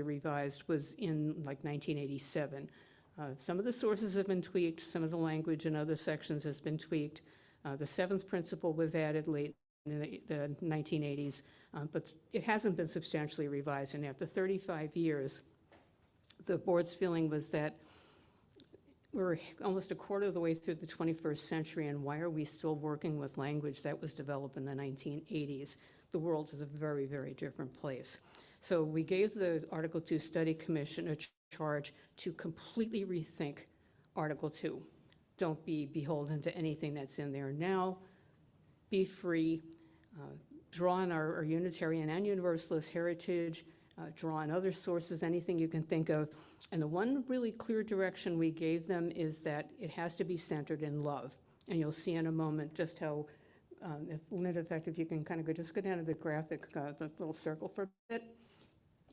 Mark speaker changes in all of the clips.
Speaker 1: revised was in like 1987. Some of the sources have been tweaked, some of the language in other sections has been tweaked. The seventh principle was added late in the 1980s, but it hasn't been substantially revised. And after 35 years, the board's feeling was that we're almost a quarter of the way through the 21st century, and why are we still working with language that was developed in the 1980s? The world is a very, very different place. So we gave the Article 2 Study Commission a charge to completely rethink Article 2. Don't be beholden to anything that's in there now. Be free. Draw on our Unitarian and Universalist heritage. Draw on other sources, anything you can think of. And the one really clear direction we gave them is that it has to be centered in love. And you'll see in a moment just how, if Linda, in fact, if you can kind of just go down to the graphic, the little circle for a bit,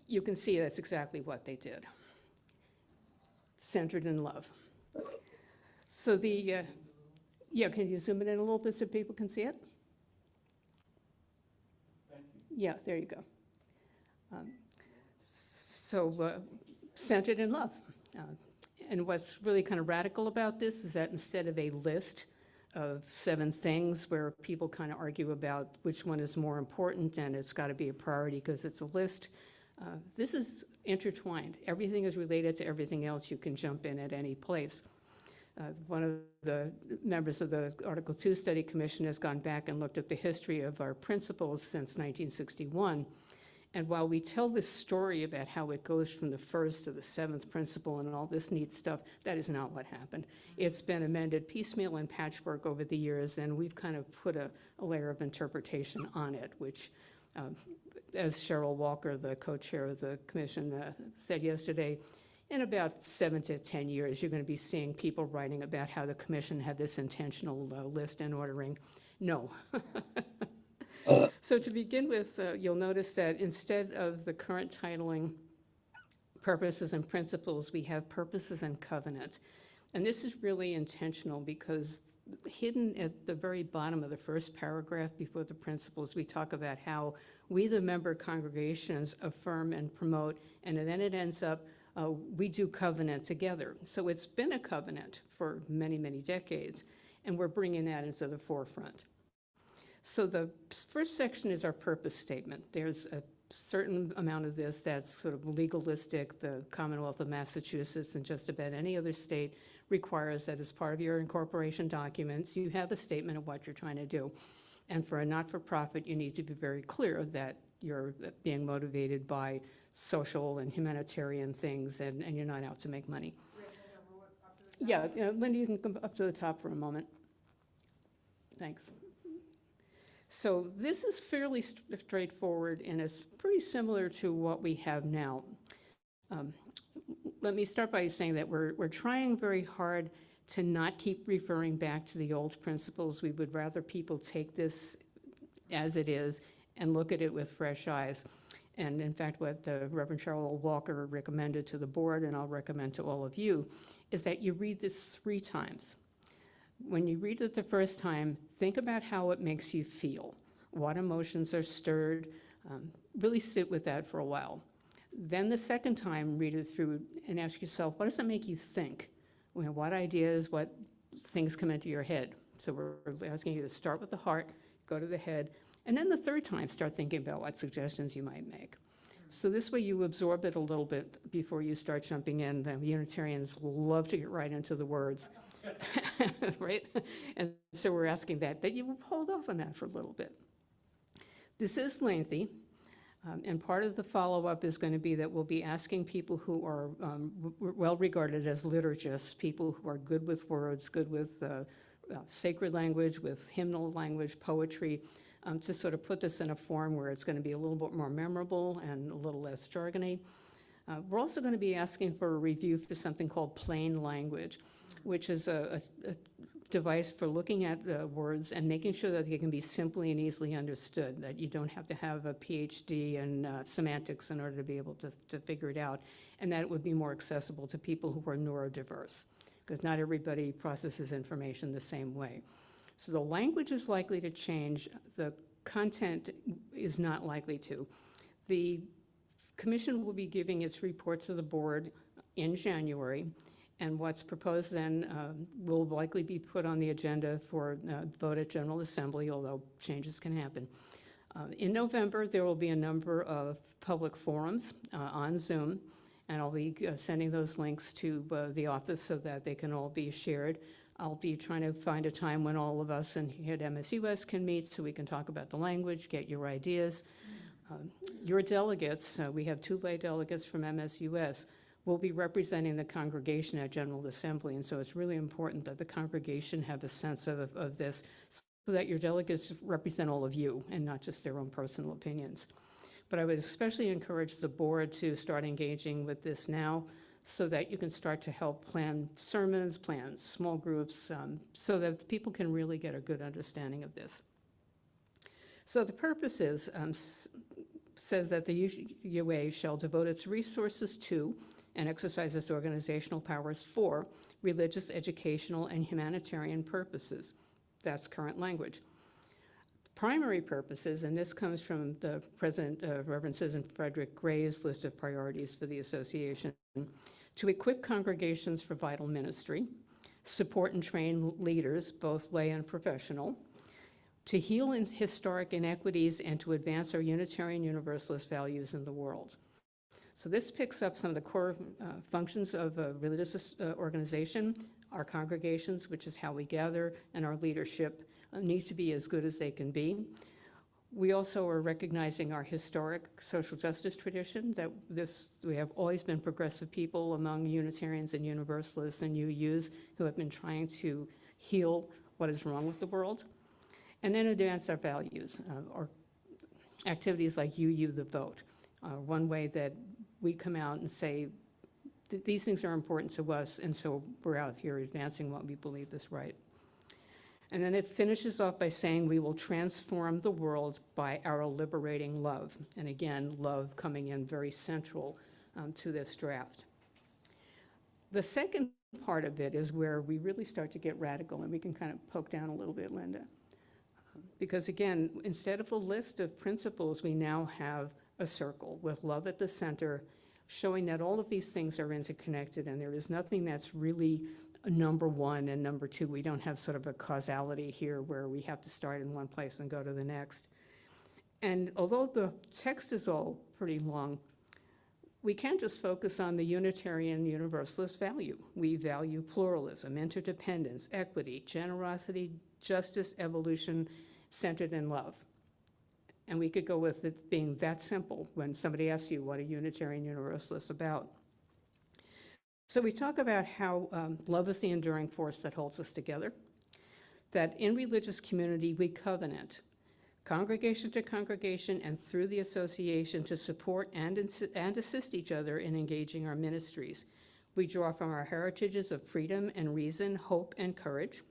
Speaker 1: you can see that's exactly what they did. Centered in love. So the, yeah, can you zoom it in a little bit so people can see it?
Speaker 2: Thank you.
Speaker 1: Yeah, there you go. Centered in love. And what's really kind of radical about this is that instead of a list of 7 things where people kind of argue about which one is more important and it's got to be a priority because it's a list, this is intertwined. Everything is related to everything else. You can jump in at any place. One of the members of the Article 2 Study Commission has gone back and looked at the history of our principles since 1961. And while we tell this story about how it goes from the first to the 7th principle and all this neat stuff, that is not what happened. It's been amended piecemeal and patchwork over the years, and we've kind of put a layer of interpretation on it, which, as Cheryl Walker, the co-chair of the commission, said yesterday, in about 7 to 10 years, you're going to be seeing people writing about how the commission had this intentional list and ordering. No. So to begin with, you'll notice that instead of the current titling, purposes and principles, we have purposes and covenant. And this is really intentional because hidden at the very bottom of the first paragraph before the principles, we talk about how we, the member congregations, affirm and promote, and then it ends up, we do covenant together. So it's been a covenant for many, many decades, and we're bringing that into the forefront. So the first section is our purpose statement. There's a certain amount of this that's sort of legalistic. The Commonwealth of Massachusetts and just about any other state requires that as part of your incorporation documents, you have a statement of what you're trying to do. And for a not-for-profit, you need to be very clear that you're being motivated by social and humanitarian things, and you're not out to make money. Yeah, Linda, you can come up to the top for a moment. Thanks. So this is fairly straightforward, and it's pretty similar to what we have now. Let me start by saying that we're trying very hard to not keep referring back to the old principles. We would rather people take this as it is and look at it with fresh eyes. And in fact, what Reverend Cheryl Walker recommended to the board, and I'll recommend to all of you, is that you read this 3 times. When you read it the first time, think about how it makes you feel. What emotions are stirred? Really sit with that for a while. Then the second time, read it through and ask yourself, what does it make you think? What ideas, what things come into your head? So we're asking you to start with the heart, go to the head, and then the third time, start thinking about what suggestions you might make. So this way you absorb it a little bit before you start jumping in. The Unitarians love to get right into the words. Right? And so we're asking that you hold off on that for a little bit. This is lengthy, and part of the follow-up is going to be that we'll be asking people who are well regarded as liturgists, people who are good with words, good with sacred language, with hymnal language, poetry, to sort of put this in a form where it's going to be a little bit more memorable and a little less jargony. We're also going to be asking for a review for something called plain language, which is a device for looking at the words and making sure that they can be simply and easily understood, that you don't have to have a PhD in semantics in order to be able to figure it out, and that it would be more accessible to people who are neurodiverse, because not everybody processes information the same way. So the language is likely to change. The content is not likely to. The Commission will be giving its report to the board in January, and what's proposed then will likely be put on the agenda for vote at General Assembly, although changes can happen. In November, there will be a number of public forums on Zoom, and I'll be sending those links to the office so that they can all be shared. I'll be trying to find a time when all of us and here at MSUS can meet so we can talk about the language, get your ideas. Your delegates, we have 2 lay delegates from MSUS, will be representing the congregation at General Assembly, and so it's really important that the congregation have a sense of this so that your delegates represent all of you and not just their own personal opinions. But I would especially encourage the board to start engaging with this now so that you can start to help plan sermons, plan small groups, so that people can really get a good understanding of this. So the purpose is, says that the UUA shall devote its resources to and exercise its organizational powers for religious, educational, and humanitarian purposes. That's current language. Primary purposes, and this comes from the President, Reverend Susan Frederick Gray's list of priorities for the association, to equip congregations for vital ministry, support and train leaders, both lay and professional, to heal historic inequities, and to advance our Unitarian Universalist values in the world. So this picks up some of the core functions of a religious organization. Our congregations, which is how we gather, and our leadership need to be as good as they can be. We also are recognizing our historic social justice tradition, that we have always been progressive people among Unitarians and Universalists and UUs who have been trying to heal what is wrong with the world. And then advance our values, or activities like UU the Vote. One way that we come out and say, these things are important to us, and so we're out here advancing what we believe is right. And then it finishes off by saying we will transform the world by our liberating love. And again, love coming in very central to this draft. The second part of it is where we really start to get radical, and we can kind of poke down a little bit, Linda. Because again, instead of a list of principles, we now have a circle with love at the center, showing that all of these things are interconnected and there is nothing that's really number one and number two. We don't have sort of a causality here where we have to start in one place and go to the next. And although the text is all pretty long, we can't just focus on the Unitarian Universalist value. We value pluralism, interdependence, equity, generosity, justice, evolution, centered in love. And we could go with it being that simple when somebody asks you what a Unitarian Universalist is about. So we talk about how love is the enduring force that holds us together, that in religious community we covenant, congregation to congregation and through the association, to support and assist each other in engaging our ministries. We draw from our heritages of freedom and reason, hope and courage,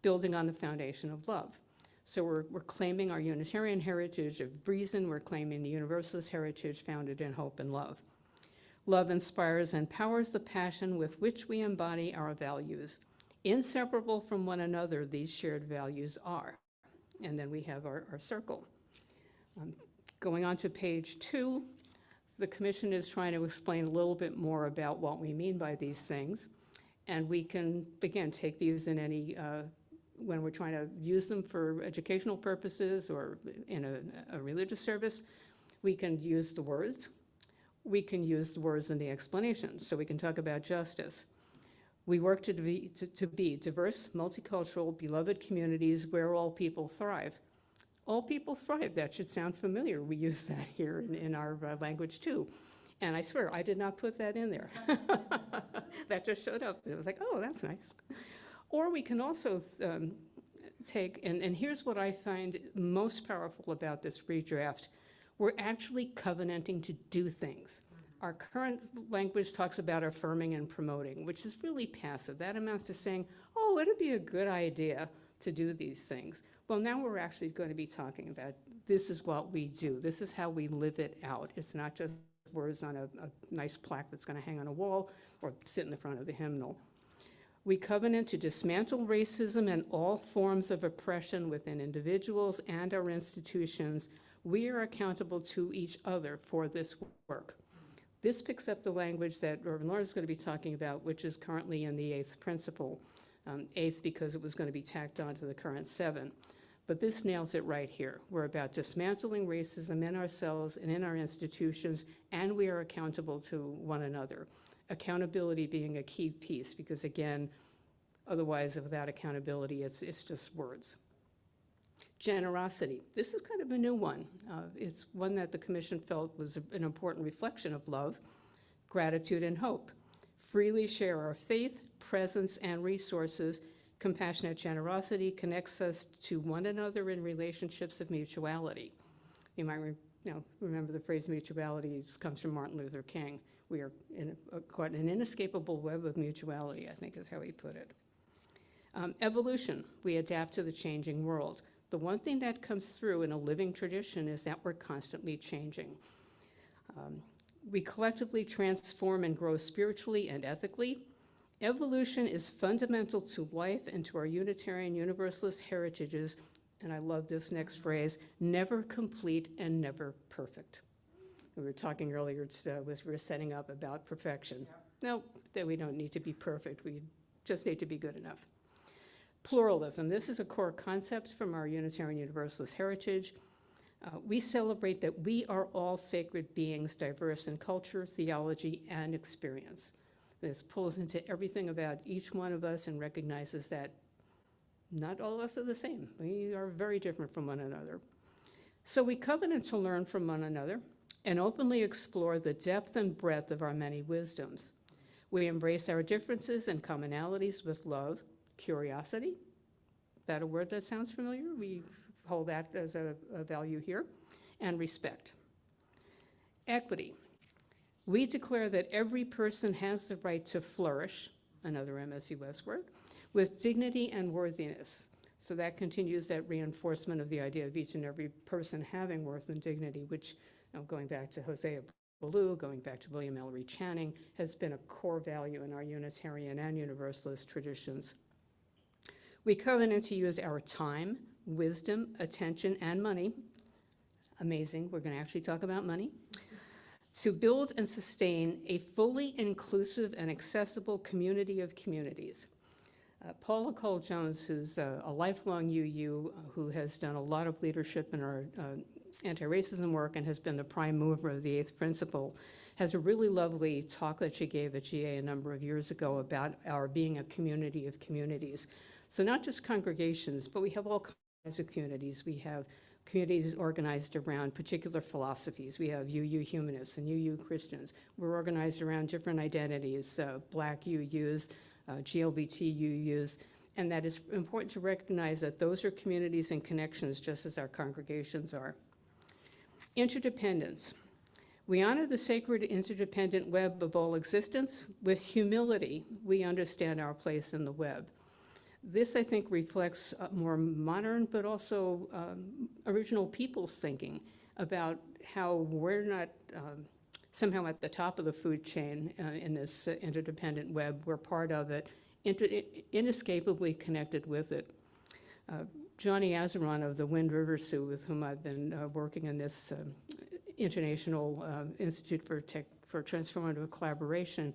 Speaker 1: building on the foundation of love. So we're claiming our Unitarian heritage of reason, we're claiming the Universalist heritage founded in hope and love. Love inspires and powers the passion with which we embody our values. Inseparable from one another, these shared values are. And then we have our circle. Going on to page 2, the commission is trying to explain a little bit more about what we mean by these things. And we can, again, take these in any, when we're trying to use them for educational purposes or in a religious service, we can use the words. We can use the words in the explanation. So we can talk about justice. We work to be diverse, multicultural, beloved communities where all people thrive. All people thrive, that should sound familiar. We use that here in our language too. And I swear, I did not put that in there. That just showed up. It was like, oh, that's nice. Or we can also take, and here's what I find most powerful about this redraft. We're actually covenanting to do things. Our current language talks about affirming and promoting, which is really passive. That amounts to saying, oh, it'd be a good idea to do these things. Well, now we're actually going to be talking about this is what we do. This is how we live it out. It's not just words on a nice plaque that's going to hang on a wall or sit in the front of the hymnal. We covenant to dismantle racism and all forms of oppression within individuals and our institutions. We are accountable to each other for this work. This picks up the language that Reverend Lawrence is going to be talking about, which is currently in the 8th principle. 8th because it was going to be tacked on to the current 7. But this nails it right here. We're about dismantling racism in ourselves and in our institutions, and we are accountable to one another. Accountability being a key piece, because again, otherwise without accountability, it's just words. Generosity. This is kind of a new one. It's one that the Commission felt was an important reflection of love, gratitude, and hope. Freely share our faith, presence, and resources. Compassionate generosity connects us to one another in relationships of mutuality. You might remember the phrase mutuality comes from Martin Luther King. We are caught in an inescapable web of mutuality, I think is how he put it. Evolution. We adapt to the changing world. The one thing that comes through in a living tradition is that we're constantly changing. We collectively transform and grow spiritually and ethically. Evolution is fundamental to life and to our Unitarian Universalist heritages, and I love this next phrase, never complete and never perfect. We were talking earlier as we were setting up about perfection. No, that we don't need to be perfect, we just need to be good enough. Pluralism, this is a core concept from our Unitarian Universalist heritage. We celebrate that we are all sacred beings, diverse in culture, theology, and experience. This pulls into everything about each one of us and recognizes that not all of us are the same. We are very different from one another. So we covenant to learn from one another and openly explore the depth and breadth of our many wisdoms. We embrace our differences and commonalities with love, curiosity, is that a word that sounds familiar? We hold that as a value here, and respect. Equity. We declare that every person has the right to flourish, another MSUS word, with dignity and worthiness. So that continues that reinforcement of the idea of each and every person having worth and dignity, which, going back to Hosea Ballou, going back to William Ellery Channing, has been a core value in our Unitarian and Universalist traditions. We covenant to use our time, wisdom, attention, and money, amazing, we're going to actually talk about money, to build and sustain a fully inclusive and accessible community of communities. Paula Cole-Jones, who's a lifelong UU, who has done a lot of leadership in our anti-racism work and has been the prime mover of the 8th principle, has a really lovely talk that she gave at GA a number of years ago about our being a community of communities. So not just congregations, but we have all kinds of communities. We have communities organized around particular philosophies. We have UU humanists and UU Christians. We're organized around different identities, Black UUs, GLBT UUs, and that is important to recognize that those are communities and connections just as our congregations are. Interdependence. We honor the sacred interdependent web of all existence. With humility, we understand our place in the web. This, I think, reflects more modern, but also original people's thinking about how we're not somehow at the top of the food chain in this interdependent web. We're part of it, inescapably connected with it. Johnny Azaron of the Wind River Sioux, with whom I've been working in this International Institute for Transformative Collaboration,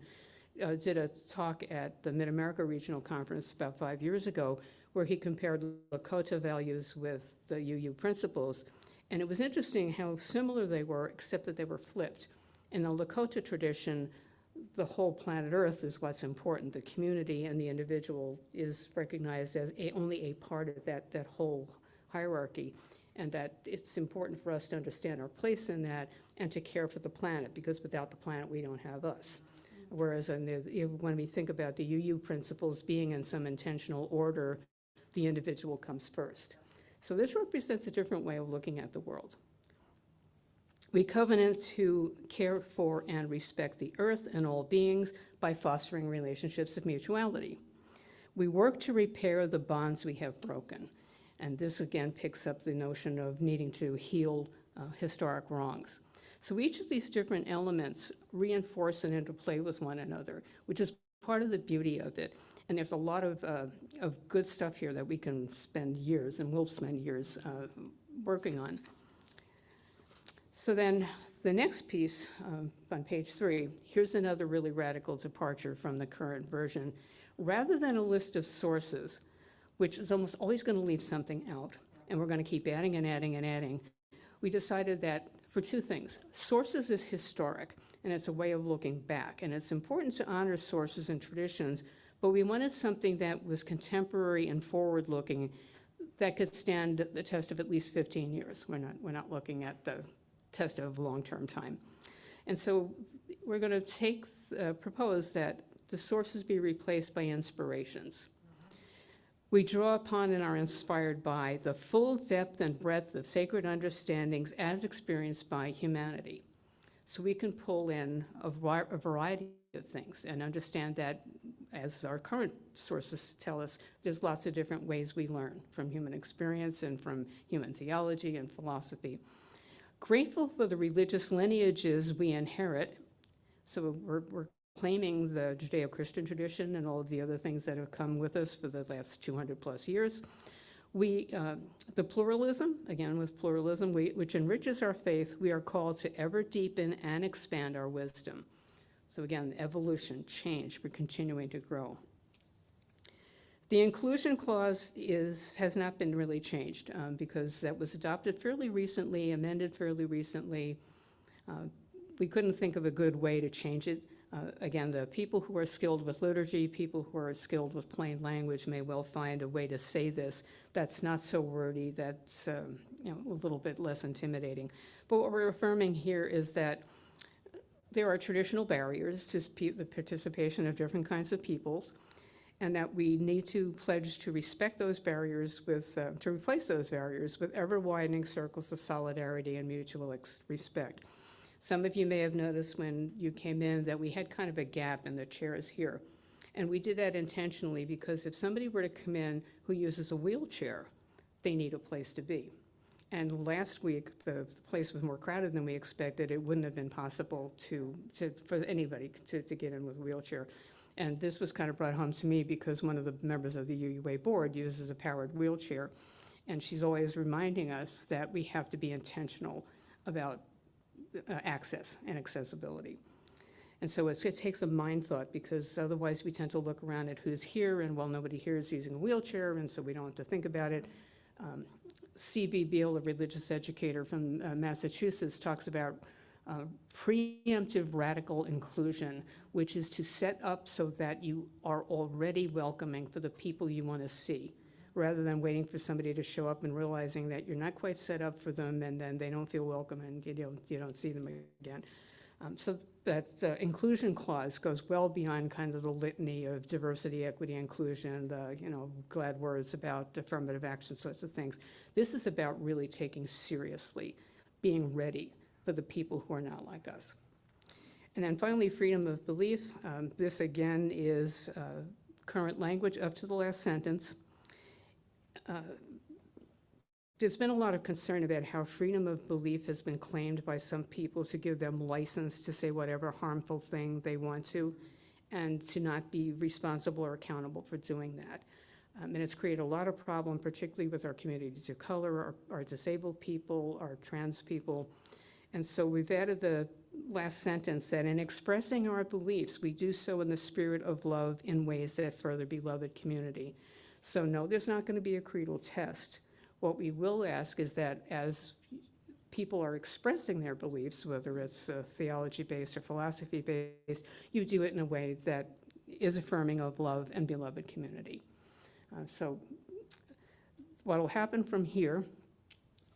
Speaker 1: did a talk at the Mid-America Regional Conference about 5 years ago, where he compared Lakota values with the UU principles. And it was interesting how similar they were, except that they were flipped. In the Lakota tradition, the whole planet Earth is what's important. The community and the individual is recognized as only a part of that whole hierarchy, and that it's important for us to understand our place in that and to care for the planet, because without the planet, we don't have us. Whereas when we think about the UU principles being in some intentional order, the individual comes first. So this represents a different way of looking at the world. We covenant to care for and respect the earth and all beings by fostering relationships of mutuality. We work to repair the bonds we have broken. And this again picks up the notion of needing to heal historic wrongs. So each of these different elements reinforce and interplay with one another, which is part of the beauty of it. And there's a lot of good stuff here that we can spend years, and will spend years working on. So then the next piece on page 3, here's another really radical departure from the current version. Rather than a list of sources, which is almost always going to leave something out, and we're going to keep adding and adding and adding, we decided that for two things. Sources is historic, and it's a way of looking back, and it's important to honor sources and traditions, but we wanted something that was contemporary and forward-looking that could stand the test of at least 15 years. We're not looking at the test of long-term time. And so we're going to propose that the sources be replaced by inspirations. We draw upon and are inspired by the full depth and breadth of sacred understandings as experienced by humanity. So we can pull in a variety of things and understand that, as our current sources tell us, there's lots of different ways we learn from human experience and from human theology and philosophy. Grateful for the religious lineages we inherit. So we're claiming the Judeo-Christian tradition and all of the other things that have come with us for the last 200 plus years. The pluralism, again with pluralism, which enriches our faith, we are called to ever deepen and expand our wisdom. So again, evolution, change, we're continuing to grow. The inclusion clause has not been really changed because that was adopted fairly recently, amended fairly recently. We couldn't think of a good way to change it. Again, the people who are skilled with liturgy, people who are skilled with plain language may well find a way to say this that's not so wordy, that's a little bit less intimidating. But what we're affirming here is that there are traditional barriers to the participation of different kinds of peoples, and that we need to pledge to respect those barriers to replace those barriers with ever-widening circles of solidarity and mutual respect. Some of you may have noticed when you came in that we had kind of a gap in the chairs here. And we did that intentionally because if somebody were to come in who uses a wheelchair, they need a place to be. And last week, the place was more crowded than we expected. It wouldn't have been possible for anybody to get in with a wheelchair. And this was kind of brought home to me because one of the members of the UUA board uses a powered wheelchair. And she's always reminding us that we have to be intentional about access and accessibility. And so it takes a mind thought because otherwise we tend to look around at who's here and well, nobody here is using a wheelchair and so we don't have to think about it. C.B. Beale, a religious educator from Massachusetts, talks about preemptive radical inclusion, which is to set up so that you are already welcoming for the people you want to see, rather than waiting for somebody to show up and realizing that you're not quite set up for them and then they don't feel welcome and you don't see them again. So that inclusion clause goes well beyond kind of the litany of diversity, equity, inclusion, the glad words about affirmative action sorts of things. This is about really taking seriously, being ready for the people who are not like us. And then finally, freedom of belief. This again is current language up to the last sentence. There's been a lot of concern about how freedom of belief has been claimed by some people to give them license to say whatever harmful thing they want to, and to not be responsible or accountable for doing that. And it's created a lot of problem, particularly with our communities of color, our disabled people, our trans people. And so we've added the last sentence that in expressing our beliefs, we do so in the spirit of love in ways that further beloved community. So no, there's not going to be a creedal test. What we will ask is that as people are expressing their beliefs, whether it's theology-based or philosophy-based, you do it in a way that is affirming of love and beloved community. So what will happen from here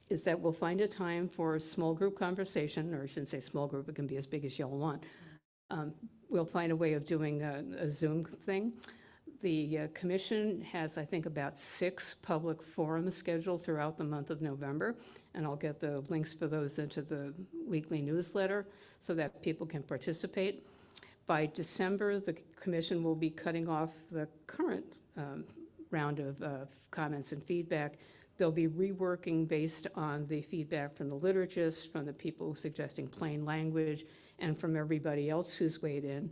Speaker 1: is that we'll find a time for a small group conversation, or I shouldn't say small group, it can be as big as y'all want. We'll find a way of doing a Zoom thing. The commission has, I think, about 6 public forums scheduled throughout the month of November, and I'll get the links for those into the weekly newsletter so that people can participate. By December, the commission will be cutting off the current round of comments and feedback. They'll be reworking based on the feedback from the liturgists, from the people suggesting plain language, and from everybody else who's weighed in.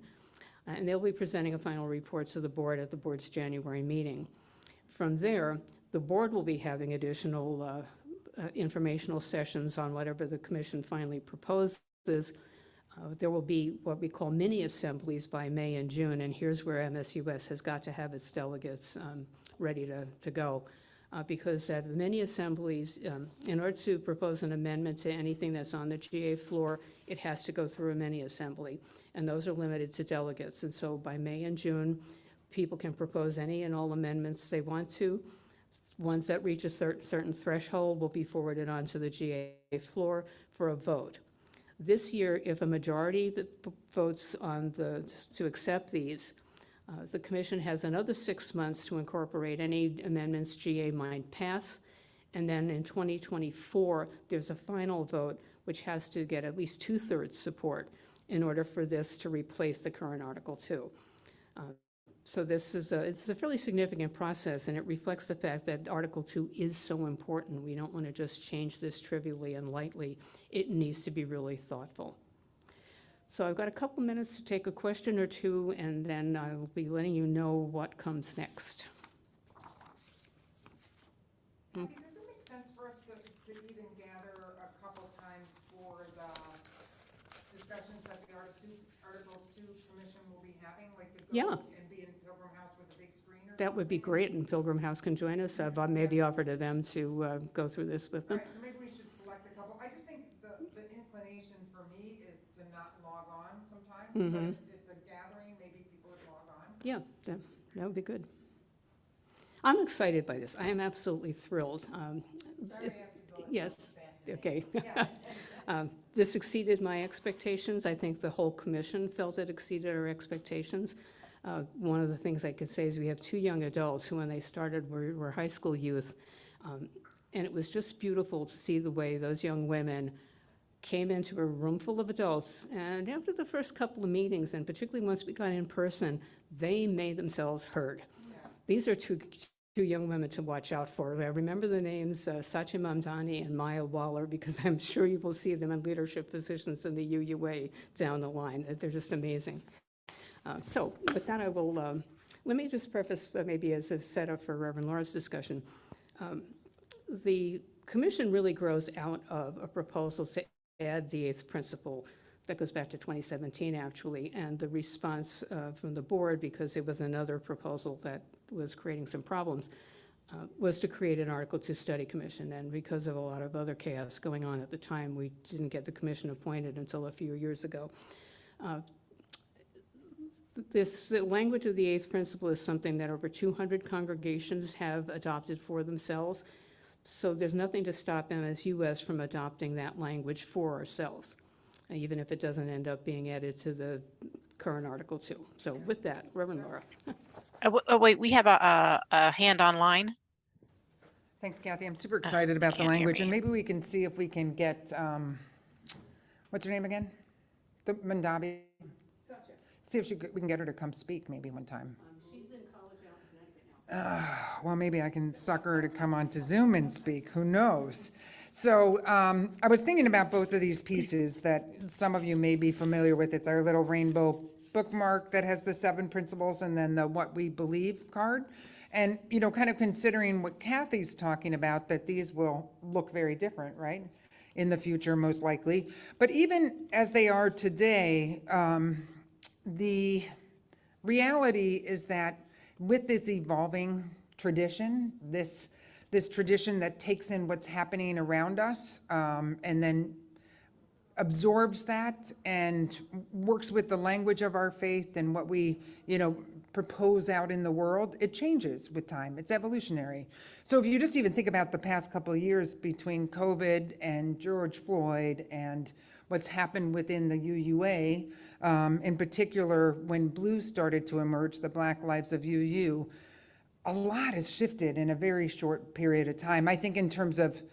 Speaker 1: and they'll be presenting a final report to the board at the board's January meeting. From there, the board will be having additional informational sessions on whatever the commission finally proposes. There will be what we call mini assemblies by May and June, and here's where MSUS has got to have its delegates ready to go. Because at the mini assemblies, in order to propose an amendment to anything that's on the GA floor, it has to go through a mini assembly, and those are limited to delegates. And so by May and June, people can propose any and all amendments they want to. Ones that reach a certain threshold will be forwarded onto the GA floor for a vote. This year, if a majority votes on to accept these, the commission has another 6 months to incorporate any amendments GA might pass. And then in 2024, there's a final vote, which has to get at least 2/3 support in order for this to replace the current Article 2. So this is it's a fairly significant process, and it reflects the fact that Article 2 is so important. We don't want to just change this trivially and lightly. It needs to be really thoughtful. So I've got a couple minutes to take a question or two, and then I'll be letting you know what comes next.
Speaker 2: Does it make sense for us to even gather a couple times for the discussions that the Article 2 Commission will be having, like to go
Speaker 1: Yeah.
Speaker 2: and be in Pilgrim House with a big screen or
Speaker 1: That would be great, and Pilgrim House can join us. I've maybe offered to them to go through this with them.
Speaker 2: Right, so maybe we should select a couple. I just think the inclination for me is to not log on sometimes, but it's a gathering, maybe people would log on.
Speaker 1: Yeah, that would be good. I'm excited by this. I am absolutely thrilled.
Speaker 2: Sorry, I have to go.
Speaker 1: Yes, okay.
Speaker 2: Yeah.
Speaker 1: This exceeded my expectations. I think the whole commission felt it exceeded our expectations. One of the things I could say is we have 2 young adults who, when they started, were high school youth. And it was just beautiful to see the way those young women came into a room full of adults. And after the first couple of meetings, and particularly once we got in person, they made themselves heard.
Speaker 2: Yeah.
Speaker 1: These are two young women to watch out for. I remember the names Sachi Mamdani and Maya Waller, because I'm sure you will see them in leadership positions in the UUA down the line. They're just amazing. So with that, I will, let me just preface maybe as a setup for Reverend Laura's discussion. The commission really grows out of a proposal to add the 8th principle that goes back to 2017 actually, and the response from the board, because it was another proposal that was creating some problems, was to create an Article 2 study commission. And because of a lot of other chaos going on at the time, we didn't get the commission appointed until a few years ago. The language of the 8th principle is something that over 200 congregations have adopted for themselves. So there's nothing to stop MSUS from adopting that language for ourselves, even if it doesn't end up being added to the current Article 2. So with that, Reverend Laura.
Speaker 3: Wait, we have a hand online.
Speaker 2: Thanks, Kathy. I'm super excited about the
Speaker 3: can't hear
Speaker 2: language,
Speaker 3: me.
Speaker 2: and maybe we can see if we can get, what's her name again? The Mandabi? See if we can get her to come speak maybe one time.
Speaker 1: She's in college out in Connecticut now.
Speaker 2: Well, maybe I can sucker her to come on to Zoom and speak, who knows? So I was thinking about both of these pieces that some of you may be familiar with. It's our little rainbow bookmark that has the 7 principles and then the what we believe card. And, you know, kind of considering what Kathy's talking about, that these will look very different, right? In the future, most likely. But even as they are today, the reality is that with this evolving tradition, this tradition that takes in what's happening around us and then absorbs that and works with the language of our faith and what we, you know, propose out in the world, it changes with time. It's evolutionary. So if you just even think about the past couple of years between COVID and George Floyd and what's happened within the UUA, in particular when blue started to emerge, the Black Lives of UU, a lot has shifted in a very short period of time. I think in terms of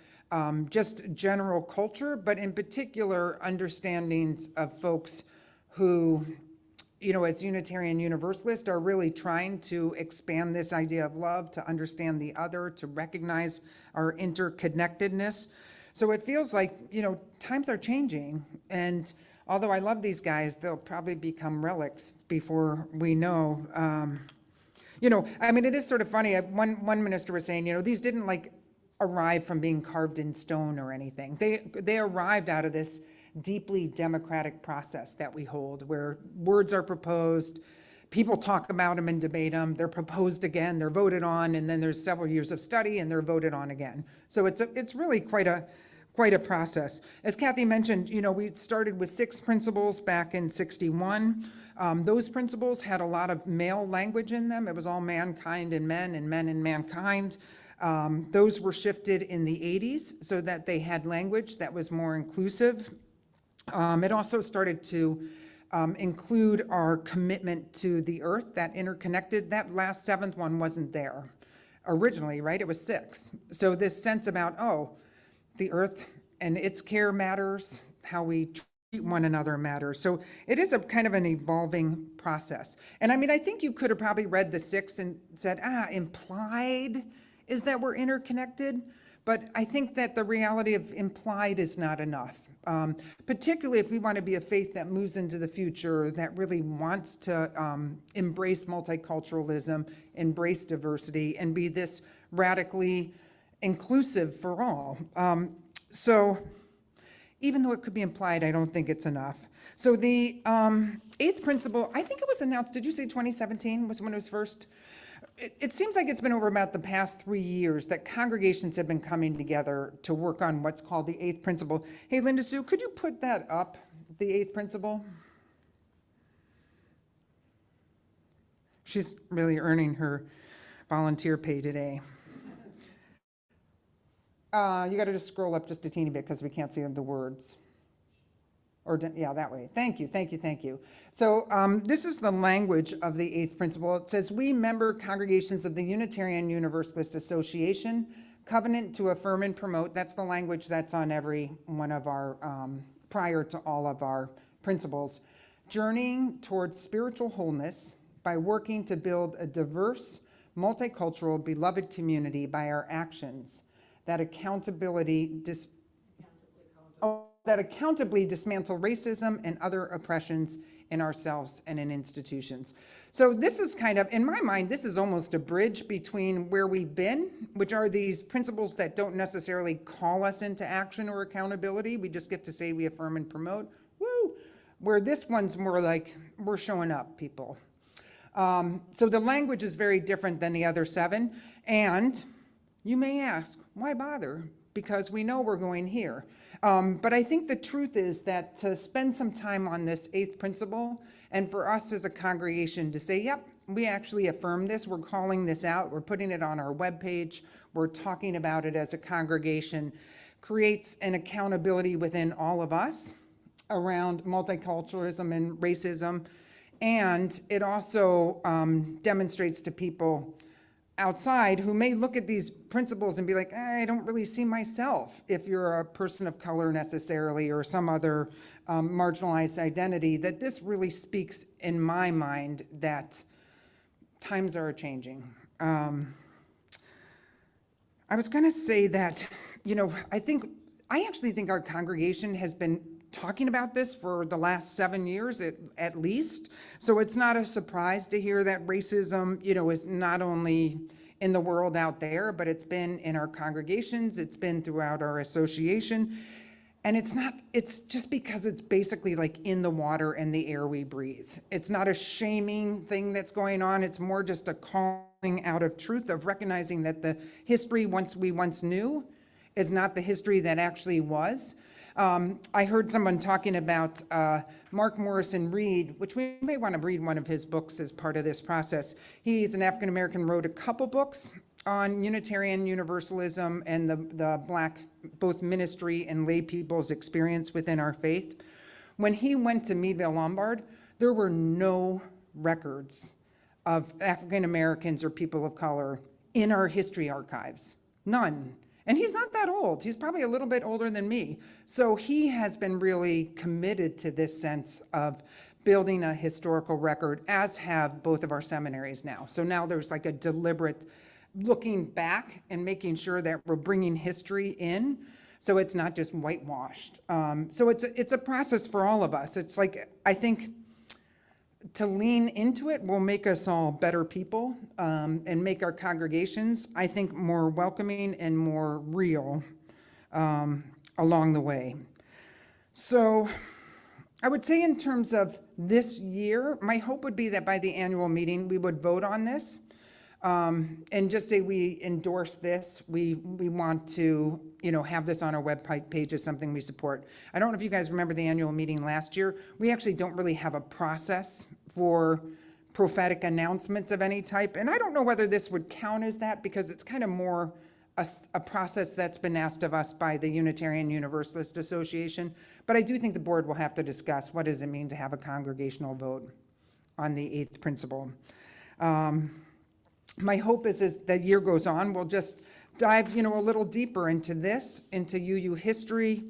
Speaker 2: just general culture, but in particular understandings of folks who, you know, as Unitarian Universalists are really trying to expand this idea of love, to understand the other, to recognize our interconnectedness. So it feels like, you know, times are changing, and although I love these guys, they'll probably become relics before we know. I mean, it is sort of funny. One minister was saying, these didn't like arrive from being carved in stone or anything. They arrived out of this deeply democratic process that we hold, where words are proposed, people talk about them and debate them, they're proposed again, they're voted on, and then there's several years of study and they're voted on again. So it's really quite a process. As Kathy mentioned, we started with 6 principles back in 61. Those principles had a lot of male language in them. It was all mankind and men and mankind. Those were shifted in the 80s so that they had language that was more inclusive. It also started to include our commitment to the earth, that interconnected. That last 7th one wasn't there originally, right? It was 6. So this sense about, the earth and its care matters, how we treat one another matters. So it is a kind of an evolving process. And I mean, I think you could have probably read the 6 and said, implied is that we're interconnected. But I think that the reality of implied is not enough, particularly if we want to be a faith that moves into the future, that really wants to embrace multiculturalism, embrace diversity, and be this radically inclusive for all. So even though it could be implied, I don't think it's enough. So the 8th principle, I think it was announced, did you say 2017 was when it was first? It seems like it's been over about the past 3 years that congregations have been coming together to work on what's called the 8th principle. Hey, Linda Sue, could you put that up, the 8th principle? She's really earning her volunteer pay today. You got to just scroll up just a teeny bit because we can't see the words. Or, yeah, that way. Thank you. So this is the language of the 8th principle. It says, we member congregations of the Unitarian Universalist Association, covenant to affirm and promote. That's the language that's on every one of our, prior to all of our principles. Journeying towards spiritual wholeness by working to build a diverse, multicultural, beloved community by our actions that accountably dismantle racism and other oppressions in ourselves and in institutions. So this is kind of, in my mind, this is almost a bridge between where we've been, which are these principles that don't necessarily call us into action or accountability. We just get to say we affirm and promote, woo, where this one's more like we're showing up, people. So the language is very different than the other 7. And you may ask, why bother? Because we know we're going here. But I think the truth is that to spend some time on this 8th principle, and for us as a congregation to say, yep, we actually affirm this, we're calling this out, we're putting it on our webpage, we're talking about it as a congregation, creates an accountability within all of us around multiculturalism and racism. And it also demonstrates to people outside who may look at these principles and be like, I don't really see myself if you're a person of color necessarily or some other marginalized identity, that this really speaks in my mind that times are changing. I was going to say that, I actually think our congregation has been talking about this for the last 7 years at least. So it's not a surprise to hear that racism, is not only in the world out there, but it's been in our congregations, it's been throughout our association. And it's just because it's basically like in the water and the air we breathe. It's not a shaming thing that's going on. It's more just a calling out of truth, of recognizing that the history we once knew is not the history that actually was. I heard someone talking about Mark Morrison Reed, which we may want to read one of his books as part of this process. He's an African-American, wrote a couple books on Unitarian Universalism and the Black, both ministry and lay people's experience within our faith. When he went to Meadville Lombard, there were no records of African-Americans or people of color in our history archives, none. And he's not that old. He's probably a little bit older than me. So he has been really committed to this sense of building a historical record, as have both of our seminaries now. So now there's like a deliberate looking back and making sure that we're bringing history in So it's not just whitewashed. So it's a process for all of us. It's like, I think to lean into it will make us all better people, and make our congregations, I think, more welcoming and more real along the way. So I would say in terms of this year, my hope would be that by the annual meeting, we would vote on this, and just say we endorse this. We want to, have this on our web page as something we support. I don't know if you guys remember the annual meeting last year. We actually don't really have a process for prophetic announcements of any type, and I don't know whether this would count as that, because it's kind of more a process that's been asked of us by the Unitarian Universalist Association. But I do think the board will have to discuss what does it mean to have a congregational vote on the eighth principle. My hope is as the year goes on, we'll just dive, a little deeper into this, into UU history,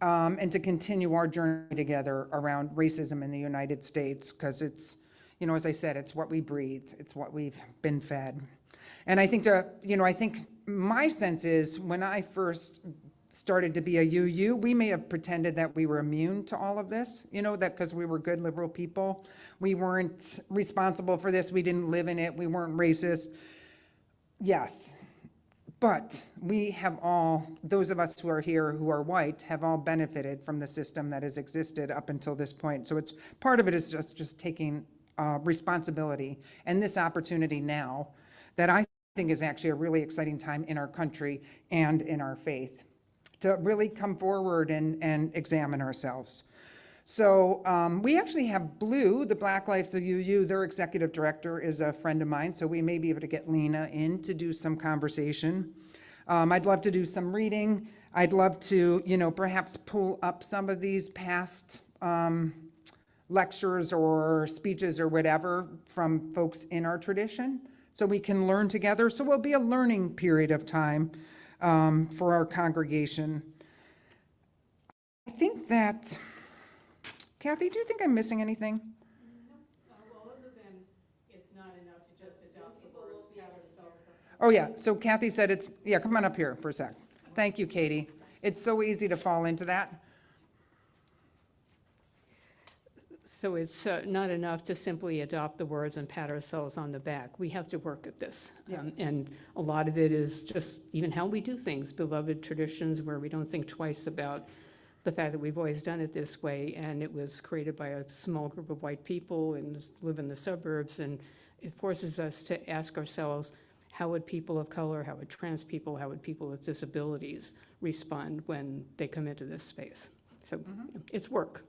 Speaker 2: and to continue our journey together around racism in the United States, because it's, as I said, it's what we breathe, it's what we've been fed. And I think I think my sense is when I first started to be a UU, we may have pretended that we were immune to all of this, that because we were good liberal people, we weren't responsible for this, we didn't live in it, we weren't racist. Yes, but we have all, those of us who are here who are white, have all benefited from the system that has existed up until this point. So it's part of it is just taking responsibility and this opportunity now that I think is actually a really exciting time in our country and in our faith to really come forward and examine ourselves. So we actually have Blue, the Black Lives of UU, their executive director is a friend of mine, so we may be able to get Lena in to do some conversation. I'd love to do some reading. I'd love to, perhaps pull up some of these past lectures or speeches or whatever from folks in our tradition, so we can learn together. So it'll be a learning period of time for our congregation. I think that, Kathy, do you think I'm missing anything?
Speaker 1: Well, other than it's not enough to just adopt the words, pat ourselves on.
Speaker 2: Oh, yeah, so Kathy said come on up here for a sec. Thank you, Katie. It's so easy to fall into that.
Speaker 1: So it's not enough to simply adopt the words and pat ourselves on the back. We have to work at this.
Speaker 2: Yeah.
Speaker 1: And a lot of it is just even how we do things, beloved traditions where we don't think twice about the fact that we've always done it this way, and it was created by a small group of white people and just live in the suburbs, and it forces us to ask ourselves, how would people of color, how would trans people, how would people with disabilities respond when they come into this space? So it's work.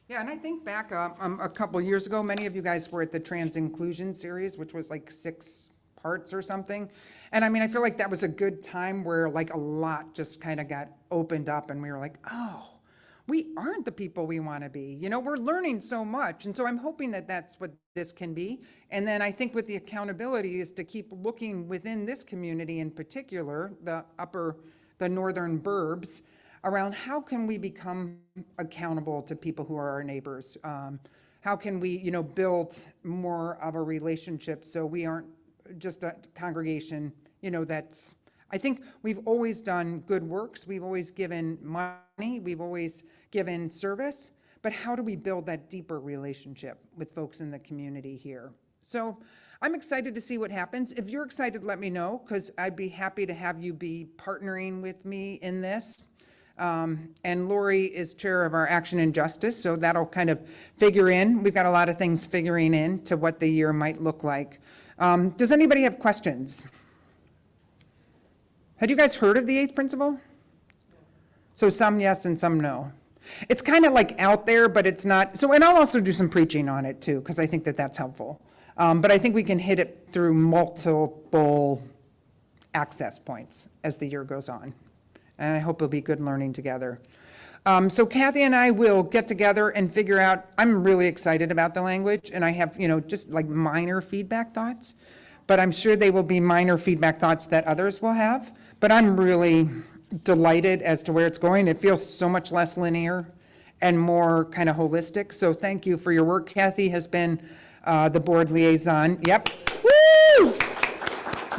Speaker 2: Yeah, and I think back a couple years ago, many of you guys were at the Trans Inclusion series, which was like 6 parts or something. And I feel like that was a good time where like a lot just kind of got opened up and we were like, oh, we aren't the people we want to be. We're learning so much. And so I'm hoping that that's what this can be. And then I think with the accountability is to keep looking within this community in particular, the northern burbs, around how can we become accountable to people who are our neighbors? How can we, build more of a relationship so we aren't just a congregation, that's, I think we've always done good works. We've always given money. We've always given service. But how do we build that deeper relationship with folks in the community here? So I'm excited to see what happens. If you're excited, let me know, because I'd be happy to have you be partnering with me in this. And Lori is chair of our Action and Justice, so that'll kind of figure in. We've got a lot of things figuring in to what the year might look like. Does anybody have questions? Had you guys heard of the eighth principle? So some yes and some no. It's kind of like out there, but it's not. So, and I'll also do some preaching on it too, because I think that that's helpful. But I think we can hit it through multiple access points as the year goes on. And I hope it'll be good learning together. So Kathy and I will get together and figure out, I'm really excited about the language, and I have, just like minor feedback thoughts, but I'm sure they will be minor feedback thoughts that others will have. But I'm really delighted as to where it's going. It feels so much less linear and more kind of holistic. So thank you for your work. Kathy has been the board liaison. Yep. Woo!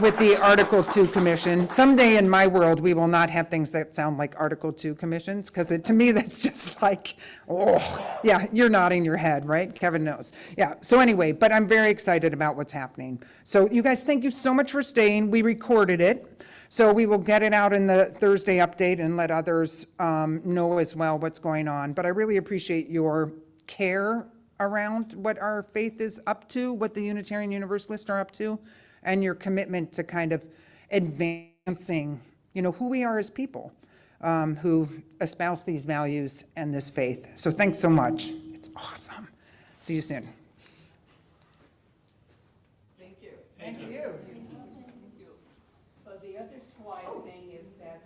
Speaker 2: with the Article 2 Commission. Someday in my world, we will not have things that sound like Article 2 commissions, because to me, that's just like, oh, yeah, you're nodding your head, right? Kevin knows. Yeah, so anyway, but I'm very excited about what's happening. So you guys, thank you so much for staying. We recorded it, so we will get it out in the Thursday update and let others know as well what's going on. But I really appreciate your care around what our faith is up to, what the Unitarian Universalists are up to, and your commitment to kind of advancing, who we are as people who espouse these values and this faith. So thanks so much. It's awesome. See you soon.
Speaker 1: Thank you.
Speaker 2: Thank you.
Speaker 1: So the other slide thing is that